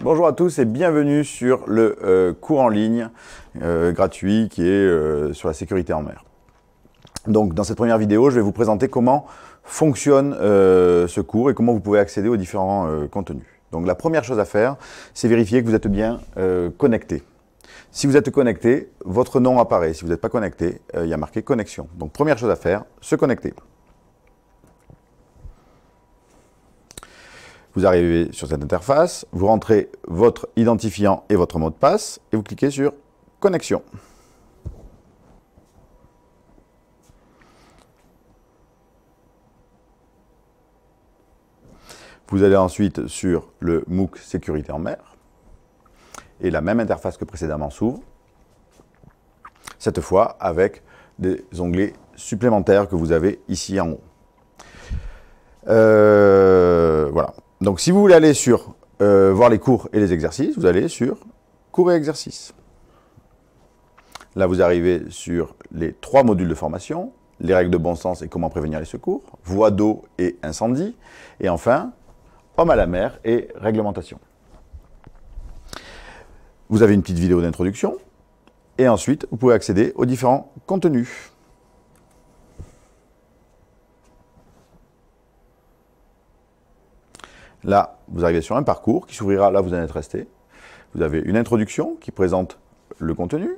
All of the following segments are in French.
Bonjour à tous et bienvenue sur le cours en ligne gratuit qui est sur la sécurité en mer. Donc dans cette première vidéo, je vais vous présenter comment fonctionne ce cours et comment vous pouvez accéder aux différents contenus. Donc la première chose à faire, c'est vérifier que vous êtes bien connecté. Si vous êtes connecté, votre nom apparaît. Si vous n'êtes pas connecté, il y a marqué connexion. Donc première chose à faire, se connecter. Vous arrivez sur cette interface, vous rentrez votre identifiant et votre mot de passe et vous cliquez sur connexion. Vous allez ensuite sur le MOOC sécurité en mer et la même interface que précédemment s'ouvre, cette fois avec des onglets supplémentaires que vous avez ici en haut. Voilà. Donc, si vous voulez aller sur voir les cours et les exercices, vous allez sur cours et exercices. Là, vous arrivez sur les 3 modules de formation, les règles de bon sens et comment prévenir les secours, voie d'eau et incendie, et enfin, homme à la mer et réglementation. Vous avez une petite vidéo d'introduction, et ensuite, vous pouvez accéder aux différents contenus. Là, vous arrivez sur un parcours qui s'ouvrira, là vous en êtes resté. Vous avez une introduction qui présente le contenu,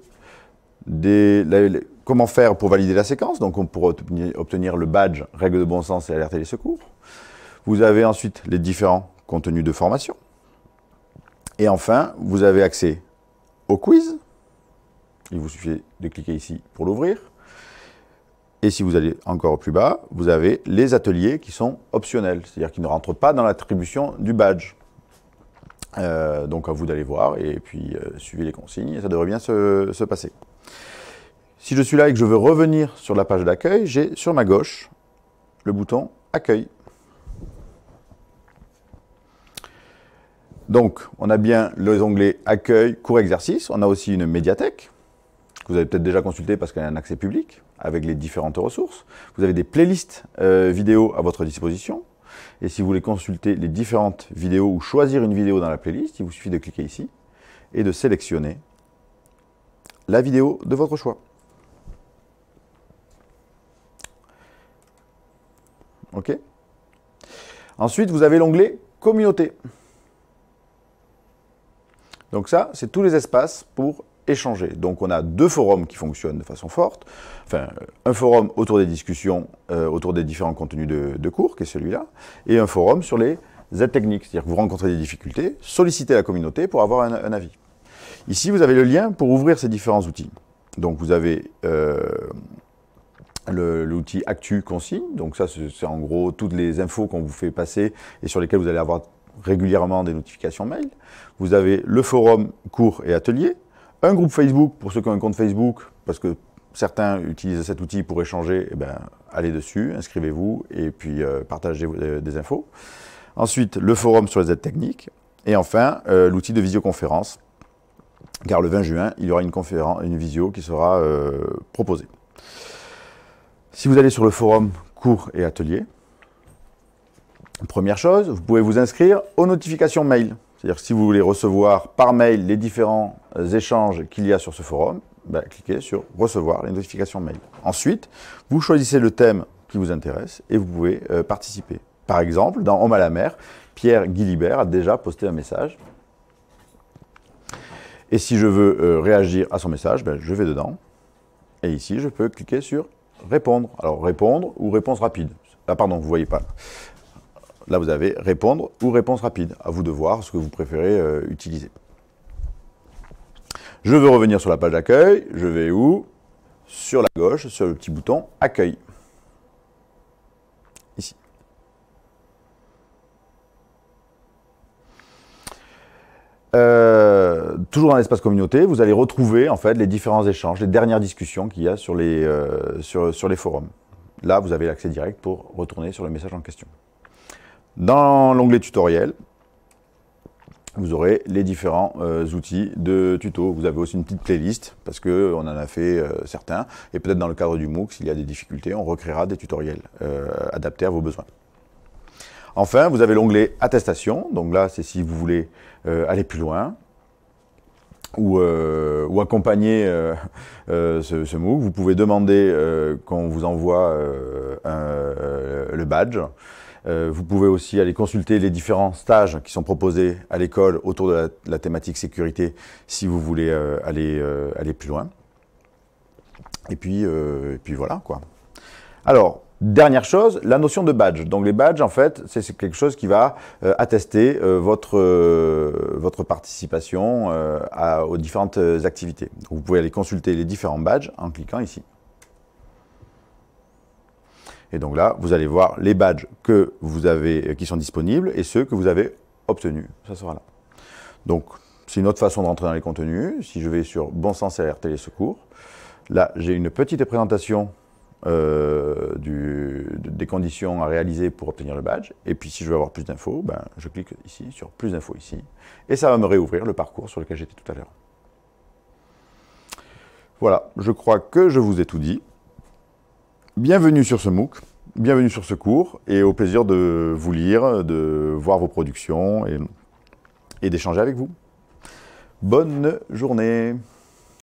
comment faire pour valider la séquence, donc on pourra obtenir le badge règles de bon sens et alerter les secours. Vous avez ensuite les différents contenus de formation. Et enfin, vous avez accès au quiz. Il vous suffit de cliquer ici pour l'ouvrir. Et si vous allez encore plus bas, vous avez les ateliers qui sont optionnels, c'est-à-dire qui ne rentrent pas dans l'attribution du badge. Donc à vous d'aller voir et puis suivez les consignes et ça devrait bien se passer. Si je suis là et que je veux revenir sur la page d'accueil, j'ai sur ma gauche le bouton Accueil. Donc on a bien les onglets Accueil, cours exercice, on a aussi une médiathèque que vous avez peut-être déjà consultée parce qu'elle a un accès public, avec les différentes ressources. Vous avez des playlists vidéo à votre disposition. Et si vous voulez consulter les différentes vidéos ou choisir une vidéo dans la playlist, il vous suffit de cliquer ici et de sélectionner la vidéo de votre choix. OK. Ensuite, vous avez l'onglet Communauté. Donc ça, c'est tous les espaces pour échanger. Donc on a 2 forums qui fonctionnent de façon forte. Enfin, un forum autour des discussions, autour des différents contenus de cours, qui est celui-là, et un forum sur les aides techniques, c'est-à-dire que vous rencontrez des difficultés, sollicitez la communauté pour avoir un avis. Ici, vous avez le lien pour ouvrir ces différents outils. Donc vous avez l'outil Actu Consigne, donc ça c'est en gros toutes les infos qu'on vous fait passer et sur lesquelles vous allez avoir régulièrement des notifications mail. Vous avez le forum cours et ateliers, un groupe Facebook pour ceux qui ont un compte Facebook, parce que certains utilisent cet outil pour échanger, eh ben, allez dessus, inscrivez-vous et puis partagez des infos. Ensuite, le forum sur les aides techniques. Et enfin, l'outil de visioconférence, car le 20 juin, il y aura une visio qui sera proposée. Si vous allez sur le forum cours et ateliers, première chose, vous pouvez vous inscrire aux notifications mail. C'est-à-dire que si vous voulez recevoir par mail les différents échanges qu'il y a sur ce forum, ben, cliquez sur « Recevoir les notifications mail ». Ensuite, vous choisissez le thème qui vous intéresse et vous pouvez participer. Par exemple, dans Homme à la mer, Pierre Guilibert a déjà posté un message. Et si je veux réagir à son message, ben, je vais dedans. Et ici, je peux cliquer sur « Répondre ». Alors, répondre ou réponse rapide. Ah pardon, vous ne voyez pas. Là, vous avez répondre ou réponse rapide. À vous de voir ce que vous préférez utiliser. Je veux revenir sur la page d'accueil. Je vais où? Sur la gauche, sur le petit bouton Accueil. Ici. Toujours dans l'espace communauté, vous allez retrouver en fait les différents échanges, les dernières discussions qu'il y a sur les forums. Là, vous avez l'accès direct pour retourner sur le message en question. Dans l'onglet tutoriel, vous aurez les différents outils de tuto. Vous avez aussi une petite playlist, parce qu'on en a fait certains. Et peut-être dans le cadre du MOOC, s'il y a des difficultés, on recréera des tutoriels adaptés à vos besoins. Enfin, vous avez l'onglet attestation. Donc là, c'est si vous voulez aller plus loin ou accompagner ce MOOC. Vous pouvez demander qu'on vous envoie le badge. Vous pouvez aussi aller consulter les différents stages qui sont proposés à l'école autour de la thématique sécurité si vous voulez aller plus loin. Et puis voilà quoi. Alors, dernière chose, la notion de badge. Donc les badges, en fait, c'est quelque chose qui va attester votre participation aux différentes activités. Donc, vous pouvez aller consulter les différents badges en cliquant ici. Et donc là, vous allez voir les badges qui sont disponibles et ceux que vous avez obtenus. Ça sera là. Donc, c'est une autre façon de rentrer dans les contenus. Si je vais sur Bon Sens et Alerte Télésecours, là, j'ai une petite présentation des conditions à réaliser pour obtenir le badge. Et puis, si je veux avoir plus d'infos, ben, je clique ici sur Plus d'infos ici. Et ça va me réouvrir le parcours sur lequel j'étais tout à l'heure. Voilà, je crois que je vous ai tout dit. Bienvenue sur ce MOOC, bienvenue sur ce cours, et au plaisir de vous lire, de voir vos productions et d'échanger avec vous. Bonne journée!